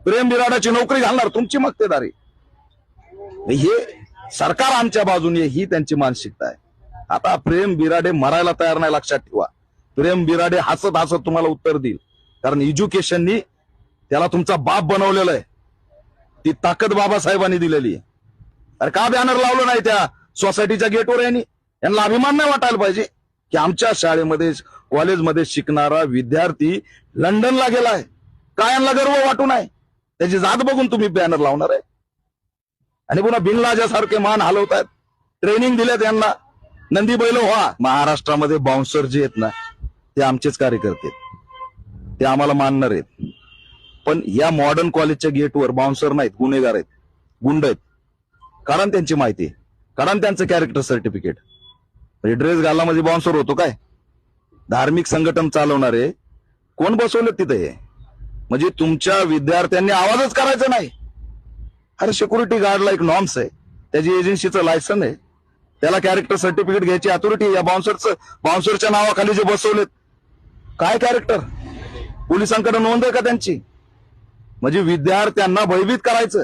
प्रेम बिराडाची नोकरी घालणार तुमची मक्तेदारी. हे सरकार आमच्या बाजूने ही त्यांची मानसिकता आहे. आता प्रेम बिराडे मरायला तयार नाही, लक्षात ठेवा. प्रेम बिराडे हसत हसत तुम्हाला उत्तर देईल, कारण एज्युकेशननी त्याला तुमचा बाप बनवलेला आहे. ती ताकद बाबासाहेबांनी दिलेली आहे. अरे का बॅनर लावलं नाही त्या सोसायटीच्या गेटवर? यांना अभिमान नाही वाटायला पाहिजे की आमच्या शाळेमध्ये कॉलेजमध्ये शिकणारा विद्यार्थी लंडनला गेलाय? काय यांना गर्व वाटू नये? त्याची जात बघून तुम्ही बॅनर लावणार आहे? आणि पुन्हा बिनलाजासारखे मान हलवतायत. ट्रेनिंग दिलेत यांना, नंदी बैल व्हा. महाराष्ट्रामध्ये बाउन्सर जे आहेत ना, ते आमचेच कार्यकर्ते आहेत, ते आम्हाला मानणार आहेत. पण या मॉडर्न कॉलेजच्या गेटवर बाउन्सर नाहीत, गुन्हेगार आहेत, गुंड आहेत. कारण त्यांची माहिती, कारण त्यांचं कॅरेक्टर सर्टिफिकेट. म्हणजे ड्रेस घालला म्हणजे बाउन्सर होतो काय? धार्मिक संघटन चालवणारे कोण बसवले तिथे? म्हणजे तुमच्या विद्यार्थ्यांनी आवाजच करायचा नाही. अरे सिक्युरिटी गार्डला एक नॉर्म्स आहे, त्याची एजन्सीचं लायसन आहे, त्याला कॅरेक्टर सर्टिफिकेट घ्यायची अथॉरिटी. या बाउन्सरच्या नावाखाली जे बसवलेत, काय कॅरेक्टर? पोलिसांकडे नोंद आहे का त्यांची? म्हणजे विद्यार्थ्यांना भयभीत करायचं.